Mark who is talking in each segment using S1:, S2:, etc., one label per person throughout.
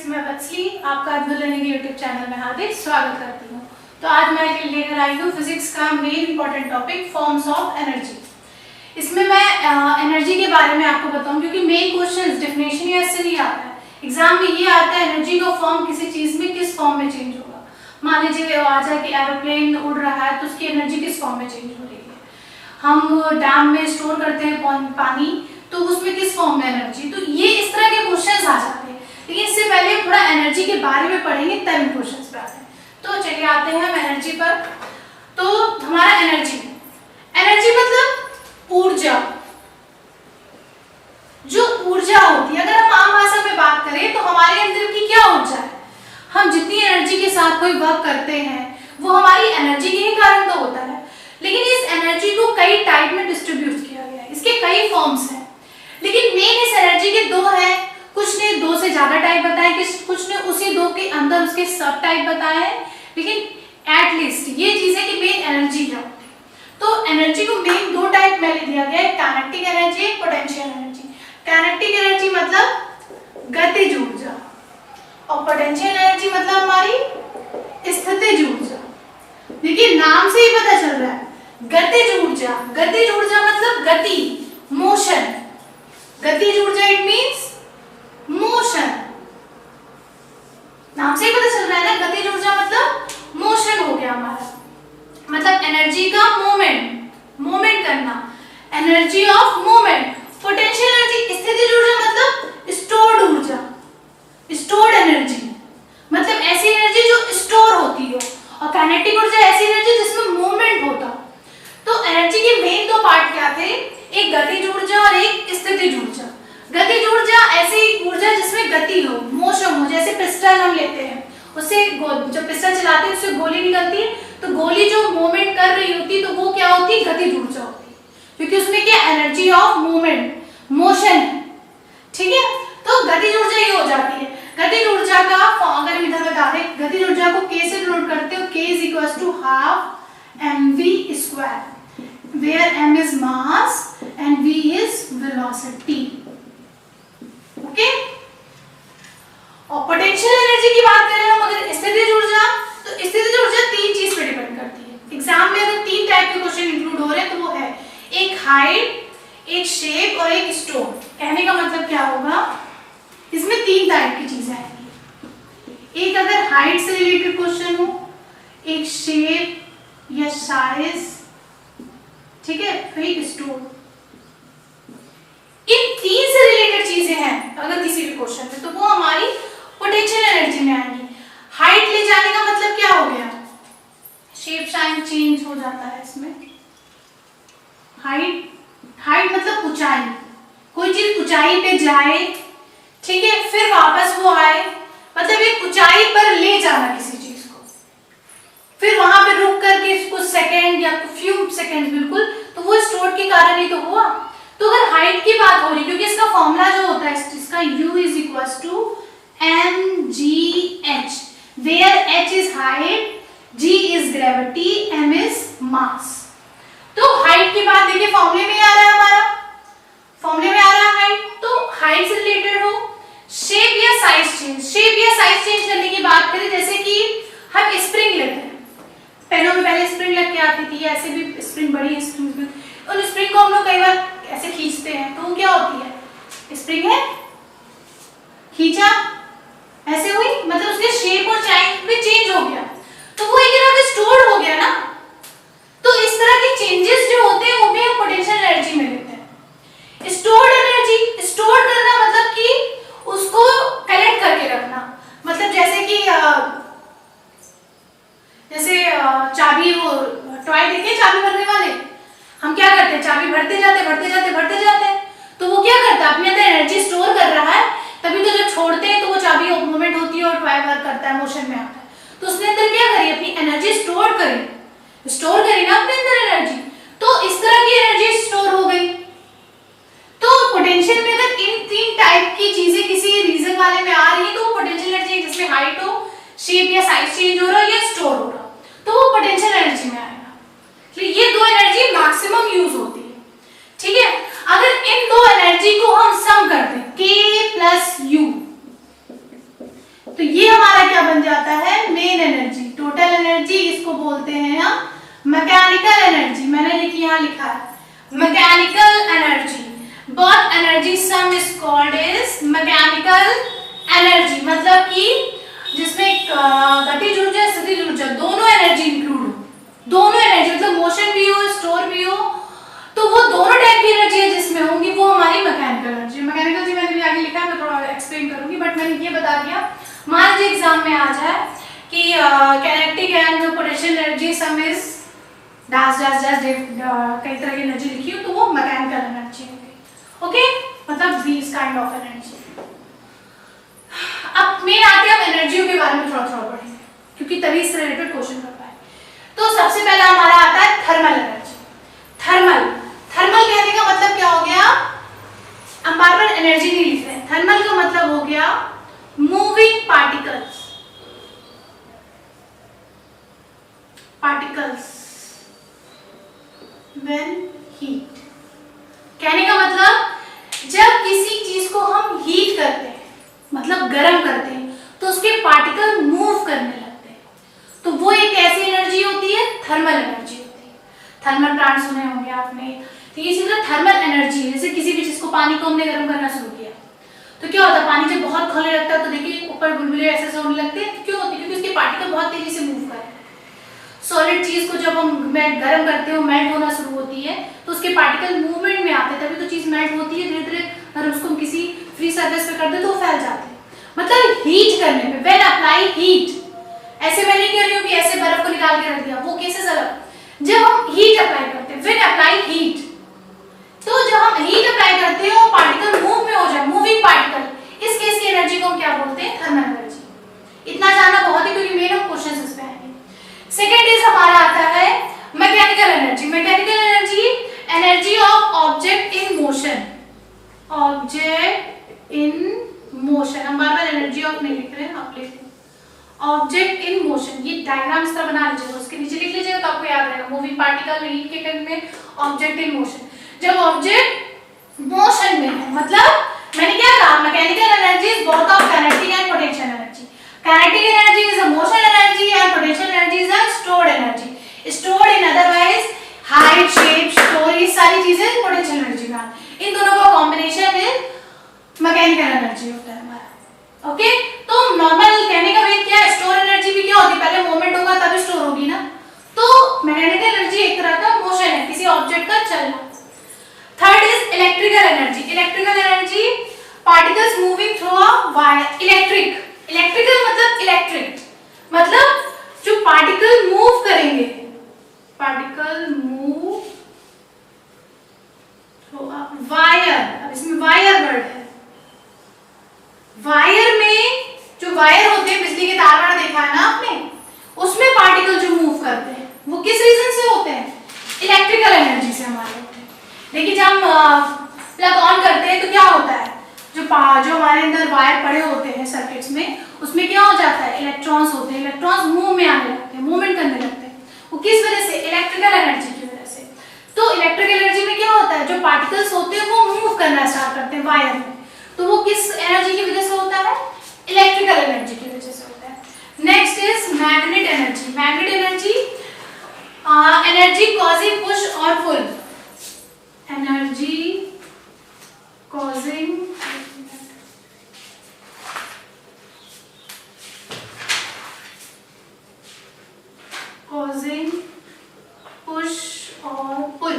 S1: मैं वत्सली आपका अद्भुत लर्निंग यूट्यूब चैनल में हार्दिक स्वागत करती हूँ। तो आज मैं लेकर आई हूँ फिजिक्स का main important topic forms of energy. इसमें मैं एनर्जी के बारे में आपको बताऊँ क्योंकि मेन क्वेश्चन डेफिनेशन या इससे नहीं आता है, एग्जाम में ये आता है एनर्जी का फॉर्म किसी चीज में किस फॉर्म में चेंज होगा। मान लीजिए आ जाए कि एरोप्लेन उड़ रहा है तो उसकी एनर्जी किस फॉर्म में चेंज हो रही है। हम डैम में स्टोर करते हैं पानी तो उसमें किस फॉर्म में एनर्जी, तो ये इस तरह के क्वेश्चंस आ जाते हैं। लेकिन इससे पहले थोड़ा एनर्जी के बारे में पढ़ेंगे तब इन क्वेश्चंस पे आते हैं। तो चलिए आते हैं हम एनर्जी पर। तो हमारा एनर्जी मतलब ऊर्जा, जो ऊर्जा होती है। अगर हम आम भाषा में बात करें तो हमारे अंदर की क्या ऊर्जा है, हम जितनी एनर्जी के साथ कोई वर्क करते हैं वो हमारी एनर्जी के ही कारण तो होता है। लेकिन इस एनर्जी को कई टाइप में डिस्ट्रीब्यूट किया गया है, इसके कई फॉर्म्स हैं। लेकिन मेन इस एनर्जी के दो हैं, कुछ ने दो से ज्यादा टाइप बताए, कुछ ने उसी दो के अंदर उसके सब टाइप बताए हैं। लेकिन एटलीस्ट ये चीज है कि मेन एनर्जी क्या होती है। तो एनर्जी को मेन दो टाइप में दिया गया है, kinetic energy, potential energy. Kinetic energy मतलब गतिज ऊर्जा और पोटेंशियल एनर्जी मतलब हमारी स्थितिज ऊर्जा। देखिए नाम से ही पता चल रहा है गतिज ऊर्जा। गतिज ऊर्जा मतलब गति, मोशन। गतिज ऊर्जा इट मींस मोशन, नाम से ही पता चल रहा है ना। गतिज ऊर्जा मतलब मोशन हो गया हमारा, मतलब एनर्जी का मूवमेंट करना, energy of movement. Potential energy स्थितिज ऊर्जा मतलब स्टोर्ड ऊर्जा, स्टोर्ड एनर्जी मतलब ऐसी एनर्जी जो स्टोर होती हो। और काइनेटिक ऊर्जा ऐसी एनर्जी जिसमें मूवमेंट होता। तो एनर्जी के मेन दो पार्ट क्या थे, एक गतिज ऊर्जा और एक स्थितिज ऊर्जा। गतिज ऊर्जा ऐसी ऊर्जा जिसमें गति हो, मोशन हो। जैसे पिस्टल हम लेते हैं, उससे जब पिस्टल चलाते हैं उससे गोली निकलती है, तो गोली जो मूवमेंट कर रही होती तो वो क्या होती, गतिज ऊर्जा होती, क्योंकि उसमें क्या एनर्जी ऑफ मूवमेंट, मोशन है। ठीक है, तो गतिज ऊर्जा ये हो जाती है। गतिज ऊर्जा का अगर इधर बता दें, गतिज ऊर्जा को k से डिनोट करते हो, k = ½ mv², where m is mass and v is velocity। Okay, और पोटेंशियल एनर्जी की बात करें हम, अगर स्थितिज ऊर्जा, तो स्थितिज ऊर्जा तीन चीज पे डिपेंड करती है। एग्जाम में अगर तीन टाइप के क्वेश्चन इंक्लूड हो रहे हैं तो वो है एक हाइट, एक शेप और एक स्टोर। कहने का मतलब क्या होगा, इसमें तीन टाइप की चीजें आएंगी। एक अगर हाइट से रिलेटेड क्वेश्चन हो, एक शेप या साइज, ठीक है, फिर एक स्टोर। इन तीन से रिलेटेड चीजें हैं अगर किसी भी क्वेश्चन में, तो वो हमारी पोटेंशियल एनर्जी में आएंगी। हाइट ले जाने का मतलब क्या हो गया, शेप साइन चेंज हो जाता है इसमें। हाइट मतलब ऊंचाई, कोई चीज ऊंचाई पे जाए, ठीक है, फिर वापस वो आए, मतलब एक ऊंचाई पर ले जाना किसी चीज को, फिर वहां पे रुक करके कुछ सेकंड या फ्यू सेकंड बिल्कुल, तो वो स्टोर के कारण ही तो हुआ। तो अगर हाइट की बात हो रही, क्योंकि इसका फॉर्मूला जो होता है इसका u = mgh, where h is height, g is gravity, m is mass। तो हाइट की बात देखिए फॉर्मूले में आ रहा है, हमारा फॉर्मूले में आ रहा है हाइट। तो हाइट से रिलेटेड हो, शेप या साइज चेंज। शेप या साइज चेंज करने की बात करें, जैसे कि हम स्प्रिंग लेते हैं, पेनों में पहले स्प्रिंग लग के आती थी, ऐसे भी स्प्रिंग बड़ी स्प्रिंग, उन स्प्रिंग को हम लोग कई बार ऐसे खींचते हैं तो वो क्या होती है, स्प्रिंग है, खींचा ऐसे हुई, मतलब उसके शेप और साइज में चेंज हो गया, तो वो एक तरह से स्टोर्ड हो गया ना। तो इस तरह के चेंजेस जो होते हैं वो भी हम पोटेंशियल एनर्जी में लेते हैं। स्टोर्ड एनर्जी, स्टोर करना मतलब कि उसको कलेक्ट करके रखना, मतलब जैसे कि चाबी, वो टॉय देखे चाबी भरने वाले, हम क्या करते हैं, चाबी भरते जाते हैं, तो वो क्या करता है, अपने अंदर एनर्जी स्टोर कर रहा है, तभी तो जब छोड़ते हैं तो वो चाबी मूवमेंट होती है और टॉय वर्क करता है, मोशन में आता है। तो उसने अंदर क्या करी, अपनी एनर्जी स्टोर करी ना अपने अंदर एनर्जी, तो इस तरह की एनर्जी स्टोर हो गई। तो पोटेंशियल में अगर इन तीन टाइप की चीजें किसी रीजन वाले में आ रही है तो वो पोटेंशियल एनर्जी, जिसमें हाइट हो, शेप या साइज चेंज हो रहा है या स्टोर हो रहा, तो वो पोटेंशियल एनर्जी में आएगा। तो ये दो एनर्जी मैक्सिमम यूज होती है, ठीक है। अगर इन दो एनर्जी को हम सम कर दें, k + u, मैकेनिकल एनर्जी, मैंने लिखी यहाँ लिखा है mechanical energy, but energy sum is called is mechanical energy, मतलब कि जिसमें गतिज ऊर्जा स्थितिज ऊर्जा दोनों एनर्जी इंक्लूड हो, दोनों एनर्जी मतलब मोशन भी हो स्टोर भी हो, तो वो दोनों टाइप की एनर्जी है जिसमें होंगी, वो हमारी मैकेनिकल एनर्जी। मैकेनिकल जी मैंने भी आगे लिखा है, मैं थोड़ा एक्सप्लेन करूंगी, बट मैंने ये बता दिया। मान लीजिए एग्जाम में आ जाए कि kinetic and potential energy some is dash dash dash कई तरह की एनर्जी लिखी हो, तो वो मैकेनिकल एनर्जी होगी। ओके, मतलब दिस काइंड ऑफ एनर्जी। अब मेन आते हैं, हम एनर्जियों के बारे में थोड़ा थोड़ा पढ़ेंगे क्योंकि तभी इससे रिलेटेड क्वेश्चन कर पाए। तो सबसे पहला हमारा आता है थर्मल एनर्जी। थर्मल, थर्मल कहने का मतलब क्या हो गया, हम बार बार एनर्जी नहीं लिख रहे हैं, थर्मल का मतलब हो गया moving particles, particles when heat. कहने का मतलब जब किसी चीज को हम हीट करते हैं मतलब गर्म करते हैं तो उसके पार्टिकल मूव करने लगते हैं, तो वो एक ऐसी एनर्जी होती है, थर्मल एनर्जी होती है। थर्मल प्लांट सुने होंगे आपने, तो ये इसी तरह थर्मल एनर्जी है। जैसे किसी भी चीज को, पानी को हमने गर्म करना शुरू किया तो क्या होता है, पानी जब बहुत खौलने लगता है तो देखिए ऊपर बुलबुले ऐसे होने लगते हैं, क्यों होती है, क्योंकि उसके पार्टिकल बहुत तेजी से मूव कर रहे हैं। सॉलिड चीज को जब हम गर्म करते हैं मेल्ट होना शुरू होती है तो उसके पार्टिकल मूवमेंट में आते हैं, तभी तो चीज मेल्ट होती है। धीरे धीरे अगर उसको हम किसी फ्री सरफेस पे कर दे तो वो फैल जाते हैं। मतलब हीट करने पे, व्हेन अप्लाई हीट, ऐसे मैं नहीं कह रही हूँ कि ऐसे बर्फ को निकाल के रख दिया, वो केसेस अलग। जब हम हीट अप्लाई करते हैं, व्हेन अप्लाई हीट, तो जब हम हीट अप्लाई करते हैं वो पार्टिकल मूव में हो जाए, मूविंग पार्टिकल, इस केस की एनर्जी को हम क्या बोलते हैं, थर्मल एनर्जी। इतना जानना बहुत है क्योंकि मेन हम क्वेश्चंस इस पे आएंगे। सेकंड इज हमारा आता है mechanical energy. Mechanical energy, energy of object in motion, object in motion. हम बार बार एनर्जी ऑफ नहीं लिख रहे हैं, आप लिख ऑब्जेक्ट इन मोशन। ये डायग्राम इस तरह बना लीजिएगा, उसके नीचे लिख लीजिएगा तो आपको याद रहेगा। मूविंग पार्टिकल हीट के केस में ऑब्जेक्ट इन मोशन। जब ऑब्जेक्ट मोशन में है, मतलब मैंने क्या कहा, mechanical energy is both of kinetic and potential energy. Kinetic energy is a motion energy and potential energy is a stored energy. Stored in otherwise height, shape, store, ये सारी चीजें पोटेंशियल एनर्जी में आती हैं। इन दोनों का कॉम्बिनेशन है mechanical energy होता है हमारा। ओके, तो नॉर्मल कहने का मीन क्या है, स्टोर एनर्जी भी क्या होती है, पहले मूवमेंट होगा तभी स्टोर होगी ना। तो मैकेनिकल एनर्जी एक तरह का मोशन है, किसी ऑब्जेक्ट का चलना। Third is electrical energy. Electrical energy, particles moving through a wire. Electric, electrical मतलब इलेक्ट्रिक, मतलब जो पार्टिकल मूव करेंगे, particle move through a wire. अब इसमें वायर वर्ड है, वायर में जो वायर होते हैं, बिजली के तार वार देखा है ना आपने, उसमें पार्टिकल जो मूव करते हैं वो किस रीजन से होते हैं, इलेक्ट्रिकल एनर्जी से हमारे होते हैं। देखिए जब हम प्लग ऑन करते हैं तो क्या होता है, जो हमारे अंदर वायर पड़े होते हैं सर्किट्स में, उसमें क्या हो जाता है, इलेक्ट्रॉन्स होते हैं, इलेक्ट्रॉन्स मूव में आने लगते हैं, मूवमेंट करने लगते हैं। वो किस वजह से, इलेक्ट्रिकल एनर्जी की वजह से। तो इलेक्ट्रिकल एनर्जी में क्या होता है, जो पार्टिकल्स होते हैं वो मूव करना स्टार्ट करते हैं वायर में, तो वो किस एनर्जी की वजह से होता है, इलेक्ट्रिकल एनर्जी की वजह से होता है। Next is magnet energy. Magnet energy, energy causing push और पुल, एनर्जी कॉजिंग पुश और पुल।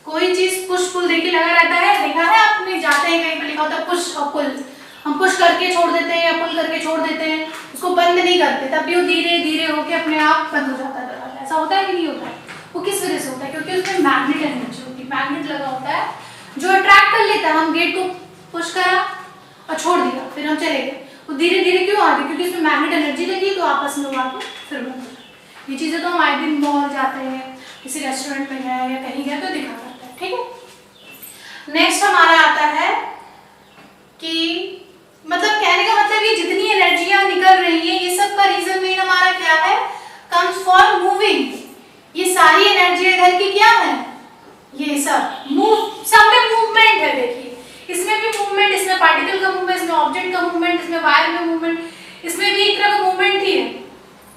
S1: कोई चीज पुश पुल देखिए लगा रहता है, देखा है आपने, जाते हैं कहीं पे लिखा होता है पुश और पुल, हम पुश करके छोड़ देते हैं या पुल करके छोड़ देते हैं, उसको बंद नहीं करते, तब भी वो धीरे धीरे होके अपने आप बंद हो जाता है दरवाजा। ऐसा होता है कि नहीं होता है? वो किस वजह से होता है, क्योंकि उसमें मैग्नेट एनर्जी होती है, मैग्नेट लगा होता है जो अट्रैक्ट कर लेता है। हम गेट को पुश करा और छोड़ दिया, फिर हम चले गए, वो धीरे धीरे क्यों आ गए, क्योंकि उसमें मैग्नेट एनर्जी लगी, तो आपस में वहां पर फिर बंद हो जाए। ये चीजें तो हम आए दिन मॉल जाते हैं, किसी रेस्टोरेंट में गए या कहीं गए तो दिखा करता है, ठीक है। नेक्स्ट हमारा आता है कि मतलब कहने का मतलब ये जितनी एनर्जियां निकल रही है, ये सब का रीजन मेन हमारा क्या है, कम्स फॉर मूविंग। ये सारी एनर्जी इधर की क्या है, ये सब मूव, सब में मूवमेंट है। देखिए इसमें भी मूवमेंट, इसमें पार्टिकल का मूवमेंट, इसमें ऑब्जेक्ट का मूवमेंट, इसमें वायर में मूवमेंट, इसमें भी एक तरह का मूवमेंट ही है।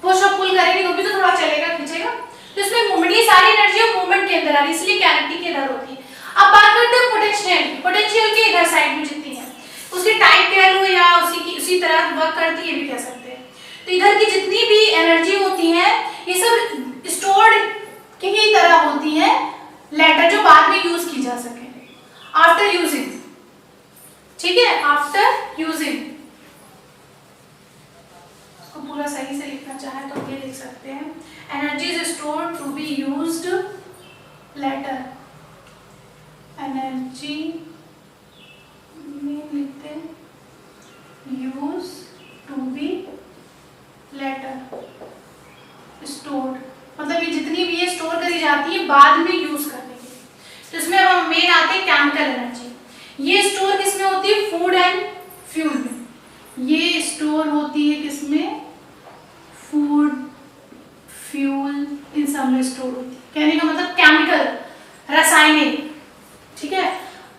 S1: पुश और पुल करेंगे तो भी तो थोड़ा चलेगा, खींचेगा। तो इसमें मूवमेंट, ये सारी एनर्जी ऑफ मूवमेंट के अंदर आ रही है, इसलिए कैविटी के अंदर होती है। अब बात करते हैं पोटेंशियल, पोटेंशियल की इधर साइड में जितनी है उसकी टाइप कह लो या उसी तरह वर्क करती है भी कह सकते हैं। तो इधर की जितनी भी एनर्जी होती है ये सब स्टोर्ड की तरह होती है लेटर, जो बाद में यूज की जा सके आफ्टर यूजिंग, ठीक है, आफ्टर यूजिंग। इसको पूरा सही से लिखना चाहे तो ये लिख सकते हैं, energy is stored to be used later, energy में लिखते use to be later stored, मतलब ये जितनी भी ये स्टोर करी जाती है बाद में यूज करने के लिए। तो इसमें हम मेन आते हैं केमिकल एनर्जी। ये स्टोर किसमें होती है? फूड एंड फ्यूल में। ये स्टोर होती है किसमें? फूड, फ्यूल, इन सब में स्टोर होती है। कहने का मतलब केमिकल, रासायनिक, ठीक है,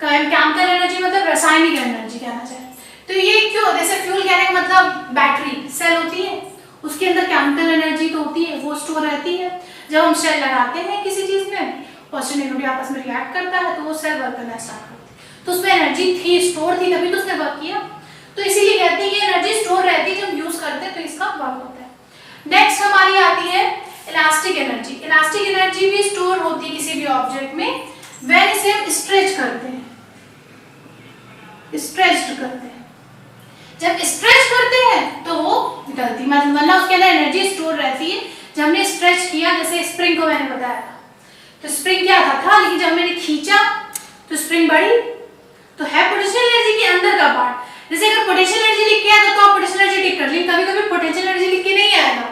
S1: केमिकल एनर्जी मतलब रासायनिक एनर्जी कहना चाहिए। तो ये क्यों, जैसे फ्यूल कहने का मतलब बैटरी सेल होती है, उसके अंदर केमिकल एनर्जी तो होती है, वो स्टोर रहती है। जब हम सेल लगाते हैं किसी चीज में, पॉजिटिव नेगेटिव आपस में रिएक्ट करता है तो वो सेल वर्क करना स्टार्ट करती है। तो उसमें एनर्जी थी, स्टोर थी, तभी तो उसने वर्क किया। तो इसीलिए कहते हैं ये एनर्जी स्टोर रहती है, जब यूज करते हैं तो इसका वर्क होता है। नेक्स्ट हमारी आती है इलास्टिक एनर्जी। इलास्टिक एनर्जी भी स्टोर होती है किसी भी ऑब्जेक्ट में व्हेन इसे हम स्ट्रेच करते हैं, स्ट्रेच करते हैं। जब स्ट्रेच करते हैं तो वो निकलती है, मतलब उसके अंदर एनर्जी स्टोर रहती है। जब हमने स्ट्रेच किया, जैसे स्प्रिंग को मैंने बताया था, तो स्प्रिंग क्या था, लेकिन जब मैंने खींचा तो स्प्रिंग बढ़ी, तो है पोटेंशियल एनर्जी के अंदर का पार्ट। जैसे अगर पोटेंशियल एनर्जी लिख के आया तो आप पोटेंशियल एनर्जी लिख कर, लेकिन कभी कभी पोटेंशियल एनर्जी लिख के नहीं आएगा,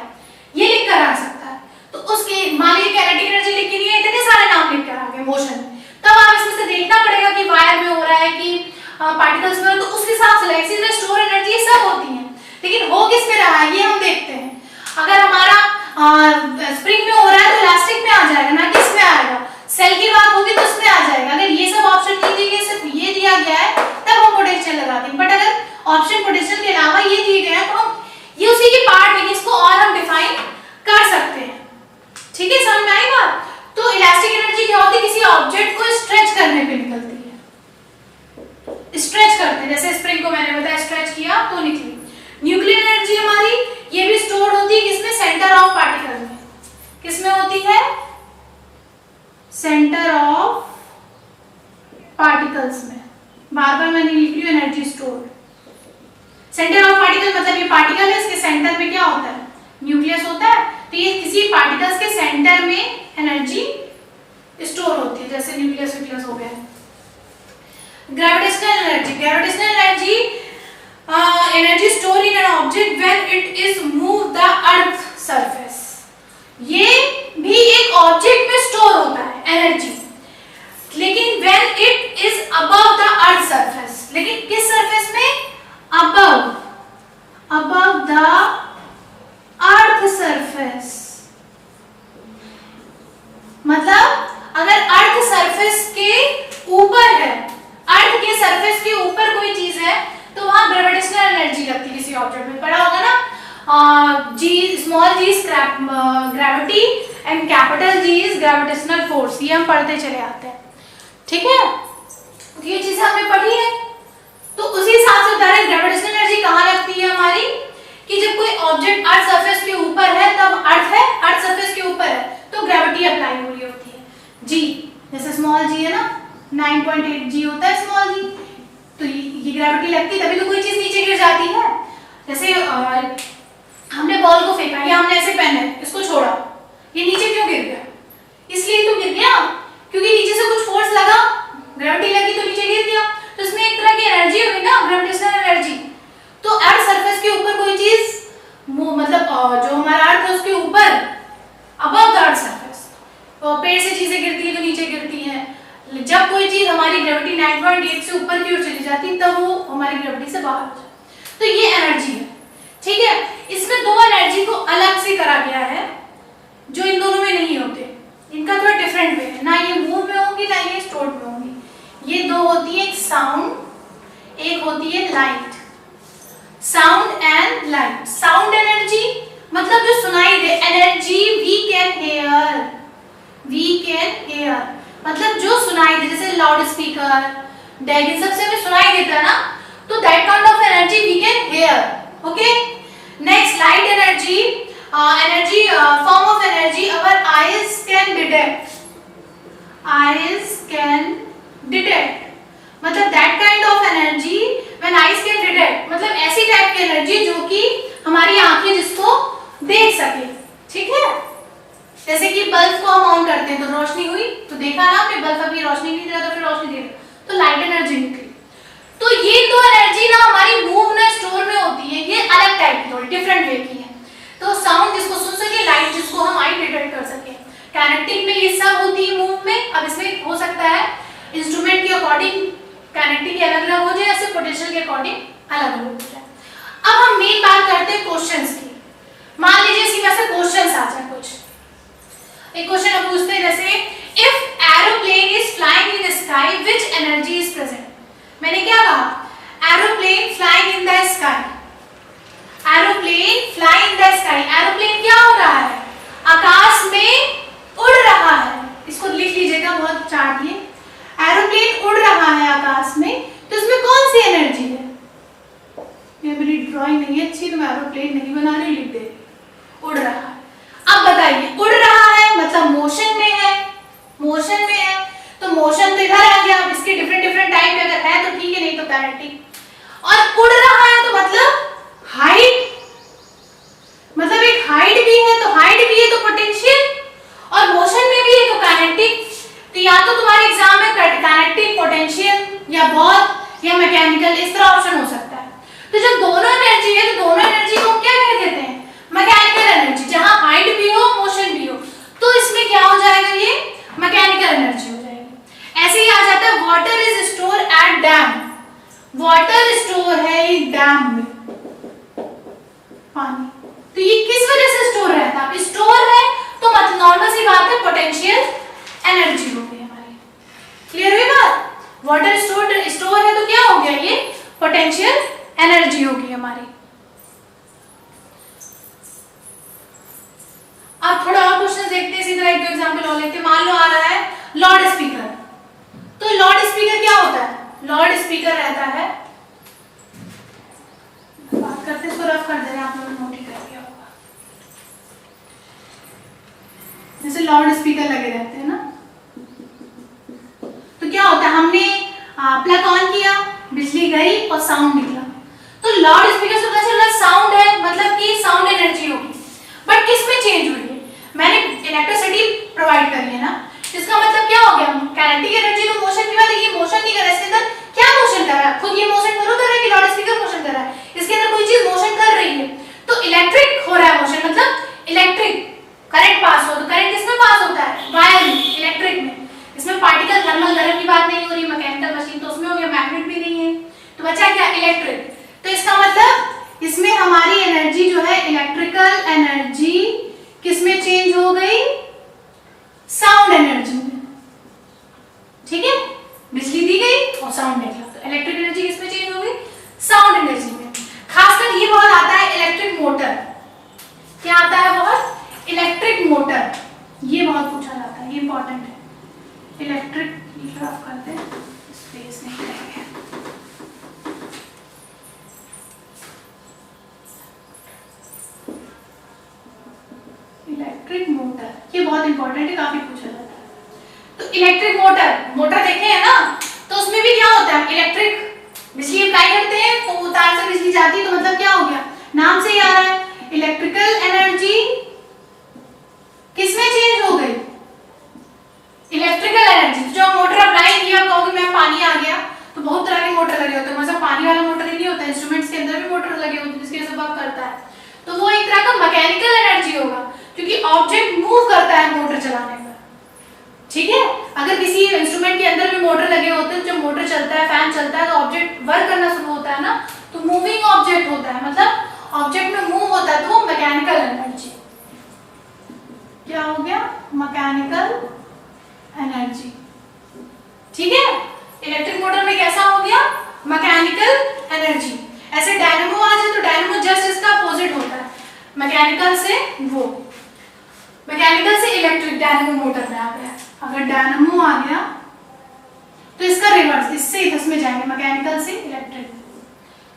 S1: ये लिख कर आ सकता है। तो उसके मान लीजिए काइनेटिक एनर्जी लिख के नहीं है, इतने सारे नाम लिख कर आ गए मोशन में, तब आप इसमें से देखना पड़ेगा कि वायर में हो रहा है कि पार्टिकल्स में, तो उस हिसाब से इसी तरह स्टोर एनर्जी सब होती है। लेकिन हो किस में रहा है ये हम देखते हैं। अगर हमारा स्प्रिंग में हो रहा है तो इलास्टिक में आ जाएगा, ना कि इसमें आएगा। सेल की बात होगी तो उसमें आ जाएगा। अगर ये सब ऑप्शन नहीं दिए गए, सिर्फ ये दिया गया है, तब हम पोटेंशियल लगाते हैं। बट अगर ऑप्शन पोटेंशियल के अलावा ये दिए गए हैं तो हम ये उसी की पार्ट है, इसको और हम डिफाइन कर सकते हैं। ठीक है, समझ में आई बात? तो इलास्टिक एनर्जी क्या होती है? किसी ऑब्जेक्ट को स्ट्रेच करने पे निकलती है। स्ट्रेच करते हैं, जैसे स्प्रिंग को मैंने बताया स्ट्रेच किया तो निकली। न्यूक्लियर एनर्जी हमारी ये भी स्टोर होती है किसमें? सेंटर ऑफ पार्टिकल में। किसमें होती है? सेंटर ऑफ पार्टिकल्स में। बार बार मैंने लिख ली energy store. Centre of particle मतलब ये पार्टिकल है, इसके सेंटर में क्या होता है? न्यूक्लियस होता है। तो ये किसी पार्टिकल्स के सेंटर में एनर्जी स्टोर होती है, जैसे न्यूक्लियस न्यूक्लियस हो गया। Gravitational energy. Gravitational energy energy store in an object when it is move the earth surface. ये भी एक ऑब्जेक्ट में स्टोर होता है एनर्जी, लेकिन when it is above the earth surface. लेकिन किस सरफेस में? Above, above the earth surface. मतलब अगर अर्थ सरफेस के ऊपर है, अर्थ के सरफेस के ऊपर कोई चीज है तो वहां ग्रेविटेशनल एनर्जी लगती है किसी ऑब्जेक्ट में। पढ़ा होगा ना, G small G is gravity and capital G is gravitational force. ये हम पढ़ते चले आते हैं, ठीक है? तो ये चीजें हमने पढ़ी है। तो उसी हिसाब से डायरेक्ट ग्रेविटेशनल एनर्जी कहाँ लगती है हमारी? कि जब कोई ऑब्जेक्ट अर्थ सरफेस के ऊपर है, तब अर्थ है, अर्थ सरफेस के ऊपर है तो ग्रेविटी अप्लाई हो रही होती है। जी जैसे स्मॉल जी है ना, 9.8 जी होता है स्मॉल जी, तो ये ग्रेविटी लगती है, तभी तो कोई चीज नीचे गिर जाती है। जैसे हमने बॉल को फेंका या हमने ऐसे पहना है, इसको छोड़ा, ये नीचे क्यों गिर गया? इसलिए तो गिर गया क्योंकि नीचे से कुछ फोर्स लगा, ग्रेविटी लगी तो नीचे गिर गया। तो इसमें एक तरह की एनर्जी हुई ना, ग्रेविटेशनल एनर्जी। तो अर्थ सरफेस के ऊपर कोई चीज मतलब जो हमारा अर्थ है उसके ऊपर, अबव द अर्थ सरफेस, पेड़ से चीजें गिरती है तो नीचे गिरती हैं। जब कोई चीज हमारी ग्रेविटी 9.8 से ऊपर की ओर चली जाती है तब वो हमारी ग्रेविटी से बाहर हो जाती। तो ये एनर्जी है, ठीक है? इसमें दो एनर्जी को अलग से करा गया है जो इन दोनों में नहीं होते। इनका थोड़ा डिफरेंट वे है, ना ये मूव में होंगी ना ये स्टोर्ड में होंगी। ये दो होती है, एक साउंड, एक होती है light. Sound and light. Sound energy मतलब जो सुनाई energy we can hear, we can hear मतलब जो सुनाई दे, जैसे लाउड स्पीकर, डेग, इन सबसे हमें सुनाई देता है ना, तो that kind of energy we can hear. Okay, next light energy, energy form of energy our eyes can detect, eyes can detect मतलब that kind of energy when eyes can detect मतलब ऐसी टाइप की energy जो कि हमारी आंखें जिसको देख सके. ठीक है, जैसे कि बल्ब को हम ऑन करते हैं तो रोशनी हुई, तो देखा ना आपने बल्ब अभी रोशनी नहीं दे रहा तो फिर रोशनी दे रहा, तो लाइट एनर्जी निकली. तो ये दो एनर्जी ना हमारी मूव में स्टोर में होती है, ये अलग टाइप की थोड़ी डिफरेंट वे की है. तो साउंड जिसको सुन सके, लाइट जिसको हम आई डिटेक्ट कर सके. काइनेटिक में ये सब होती है मूव में. अब इसमें हो सकता है इंस्ट्रूमेंट के अकॉर्डिंग काइनेटिक अलग अलग हो जाए, ऐसे पोटेंशियल के अकॉर्डिंग अलग अलग हो जाए. अब हम मेन बात करते हैं क्वेश्चंस की. मान लीजिए इसमें से क्वेश्चंस आ जाए कुछ. एक क्वेश्चन हम पूछते हैं जैसे if aeroplane is flying in sky which energy is present. मैंने क्या कहा, aeroplane flying in the sky, aeroplane flying in the sky. Aeroplane क्या हो रहा है, आकाश में उड़ रहा है. इसको लिख लीजिएगा, बहुत चार्ट ये. एरोप्लेन उड़ रहा है आकाश में, तो इसमें कौन सी एनर्जी है. ये मेरी ड्राइंग नहीं है अच्छी तो मैं एरोप्लेन नहीं बना रही, लिख दे उड़ रहा है. अब बताइए उड़ रहा है मतलब मोशन में है, मोशन में है तो मोशन तो इधर आ गया. अब इसके डिफरेंट डिफरेंट टाइप अगर है तो ठीक है, नहीं तो काइनेटिक. और उड़ रहा है तो मतलब हाइट, मतलब एक हाइट भी है तो हाइट भी है तो पोटेंशियल, और मोशन में भी है तो काइनेटिक. तो या तो तुम्हारे एग्जाम में काइनेटिक, पोटेंशियल या बहुत या मैकेनिकल, इस तरह ऑप्शन हो सकता है. तो जब दोनों एनर्जी है तो दोनों एनर्जी को क्या कह देते हैं, मैकेनिकल एनर्जी. जहां हाइट भी हो मोशन भी हो तो इसमें क्या हो जाएगा, ये मैकेनिकल एनर्जी हो जाएगी. ऐसे ही आ जाता है water is store at dam. Water store है एक डैम में पानी, तो ये किस वजह से स्टोर रहता है, स्टोर है तो मतलब नॉर्मल सी बात है पोटेंशियल एनर्जी हो गई हमारी. क्लियर हुई बात. वाटर स्टोर है तो क्या हो गया, ये पोटेंशियल एनर्जी होगी हमारी. अब थोड़ा और क्वेश्चन देखते हैं, इसी तरह एक दो एग्जांपल और लेते हैं. मान लो आ रहा है लाउड स्पीकर. तो लाउड स्पीकर क्या होता है, लाउड स्पीकर रहता है, बात करते इसको रफ कर देना, आप लोगों ने नोट कर दिया होगा. जैसे लाउड स्पीकर लगे रहते हैं ना, तो क्या होता है, हमने प्लग ऑन किया, बिजली गई और साउंड निकला. तो लाउड स्पीकर से पता चला साउंड है, मतलब कि साउंड एनर्जी होगी. बट किस में चेंज हुई है, मैंने इलेक्ट्रिसिटी प्रोवाइड करी है ना, इसका मतलब क्या हो गया, काइनेटिक एनर्जी तो मोशन की बात है, ये मोशन नहीं कर रहा है. इसके अंदर क्या मोशन कर रहा है, खुद ये मोशन कर रहा है कि लाउड स्पीकर मोशन कर रहा है, इसके अंदर कोई चीज मोशन कर रही है. तो इलेक्ट्रिक हो रहा है मोशन, मतलब इलेक्ट्रिक करंट पास हो. तो करंट किसमें पास होता है, वायर में, इलेक्ट्रिक में. इसमें पार्टिकल थर्मल गर्म की बात नहीं हो रही, मैकेनिकल मशीन तो उसमें हो गया, मैग्नेट भी नहीं है, तो बचा क्या, इलेक्ट्रिक. तो इसका मतलब इसमें हमारी एनर्जी जो है इलेक्ट्रिकल एनर्जी किसमें चेंज हो गई, साउंड एनर्जी में. ठीक है, बिजली दी गई और साउंड निकला, तो इलेक्ट्रिक एनर्जी किसमें चेंज हो गई, साउंड एनर्जी में. खासकर ये बहुत आता है इलेक्ट्रिक मोटर. क्या आता है बहुत, इलेक्ट्रिक मोटर, ये बहुत पूछा जाता है, ये इंपॉर्टेंट है. इलेक्ट्रिक रफ करते हैं, स्पेस नहीं रहेगा. इलेक्ट्रिक मोटर ये बहुत इंपॉर्टेंट है, काफी पूछा जाता है. तो इलेक्ट्रिक मोटर देखे हैं ना, तो उसमें भी क्या होता है, इलेक्ट्रिक बिजली अप्लाई करते हैं तो तार से बिजली जाती है, तो मतलब क्या हो गया, नाम से ही आ रहा है इलेक्ट्रिकल एनर्जी किसमें चेंज हो गई, इलेक्ट्रिकल एनर्जी. जो मोटर अप्लाई किया, कहोगे मैम पानी आ गया, तो बहुत तरह के मोटर लगे होते हैं, मतलब पानी वाला मोटर ही नहीं होता, इंस्ट्रूमेंट्स के अंदर भी मोटर लगे होते हैं जिसकी वजह से वर्क करता है. तो वो एक तरह का मैकेनिकल एनर्जी होगा, क्योंकि ऑब्जेक्ट मूव करता है मोटर चलाने पर. ठीक है, अगर किसी इंस्ट्रूमेंट के अंदर भी मोटर लगे होते हैं, जब मोटर चलता है, फैन चलता है, तो ऑब्जेक्ट वर्क करना शुरू होता है ना, तो मूविंग ऑब्जेक्ट होता है, मतलब ऑब्जेक्ट में मूव होता है, तो वो मैकेनिकल एनर्जी. क्या हो गया, मैकेनिकल एनर्जी. ठीक है, इलेक्ट्रिक मोटर में कैसा हो गया, मैकेनिकल एनर्जी. ऐसे डायनेमो आ जाए तो डायनेमो जस्ट इसका अपोजिट होता है, मैकेनिकल से वो. मैकेनिकल से इलेक्ट्रिक डायनेमो मोटर में आ गया। अगर डायनेमो आ गया तो इसका रिवर्स, इससे इसमें जाएंगे, मैकेनिकल से इलेक्ट्रिक।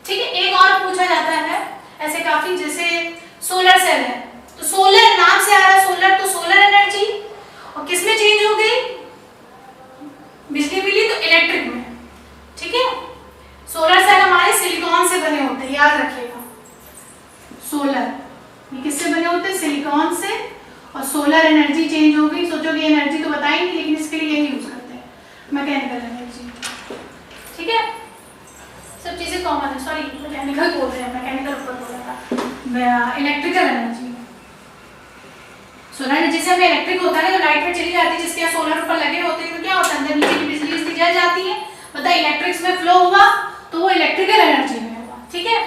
S1: ठीक है, एक और पूछा जाता है ऐसे काफी, जैसे सोलर सेल है, तो सोलर नाम से आ रहा है सोलर, तो सोलर एनर्जी और किस में चेंज हो गई, बिजली मिली तो इलेक्ट्रिक में। ठीक है, सोलर सेल हमारे सिलिकॉन से बने होते हैं, याद रखिएगा। सोलर ये किससे बने होते हैं, सिलिकॉन से, और सोलर एनर्जी चेंज हो गई। सोचो कि एनर्जी तो बताएंगे, लेकिन इसके लिए यही यूज करते हैं, मैकेनिकल एनर्जी। ठीक है, सब चीजें कॉमन है, सॉरी मैकेनिकल बोल रहे हैं, मैकेनिकल ऊपर बोल रहा था, इलेक्ट्रिकल एनर्जी। सोलर एनर्जी से हमें इलेक्ट्रिक होता है, जो लाइट में चली जाती है, जिसके यहाँ सोलर ऊपर लगे होते हैं, तो क्या होता है, अंदर नीचे की बिजली इसकी जल जाती है, मतलब इलेक्ट्रिक्स में फ्लो हुआ तो वो इलेक्ट्रिकल एनर्जी में हुआ। ठीक है,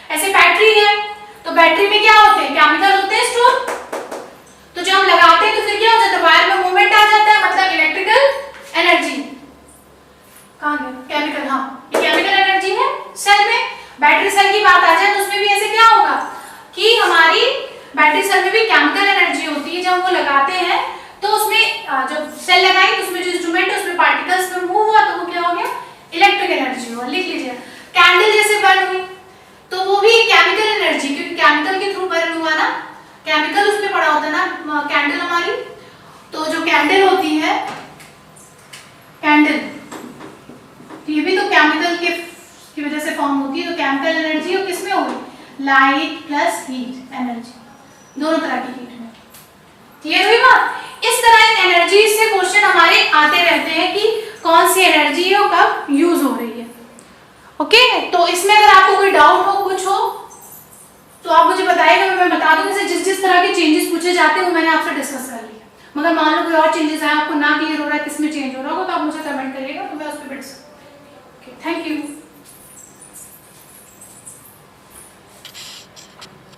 S1: ऐसे बैटरी है, तो बैटरी में क्या होते हैं, केमिकल होते हैं स्टोर, तो जब हम लगाते हैं तो फिर क्या हो जाता है, वायर में मूवमेंट आ जाता है, मतलब इलेक्ट्रिकल एनर्जी। कहाँ गया केमिकल, हाँ ये केमिकल एनर्जी है सेल में। बैटरी सेल की बात आ जाए तो उसमें भी ऐसे क्या होगा कि हमारी बैटरी सेल में भी केमिकल एनर्जी होती है। जब वो लगाते हैं तो उसमें जब सेल लगाई तो उसमें जो इंस्ट्रूमेंट है उसमें पार्टिकल्स में मूव हुआ तो वो क्या हो गया, इलेक्ट्रिक एनर्जी हुआ। लिख लीजिए, कैंडल जैसे बर्न हुई तो वो भी केमिकल एनर्जी, क्योंकि केमिकल के थ्रू बर्न हुआ ना, केमिकल उसमें पड़ा होता है ना कैंडल हमारी, तो जो कैंडल होती है कैंडल, ये भी तो केमिकल की वजह से फॉर्म होती है, तो केमिकल एनर्जी और किसमें होगी, लाइट प्लस हीट एनर्जी, दोनों तरह की हीट में। क्लियर हुई बात। इस तरह एनर्जी से क्वेश्चन हमारे आते रहते हैं कि कौन सी एनर्जी है और कब यूज हो रही है। ओके, तो इसमें अगर आपको कोई डाउट हो, कुछ हो, तो आप मुझे बताइएगा, मैं बता दूंगी। जिस जिस तरह के चेंजेस पूछे जाते हैं वो मैंने आपसे डिस्कस कर लिया, मगर मान लो कोई और चेंजेस आए, आपको ना क्लियर हो रहा है किसमें चेंज हो रहा होगा, तो आप मुझे कमेंट करिएगा, तो मैं उस पर डिस्कस। Thank you.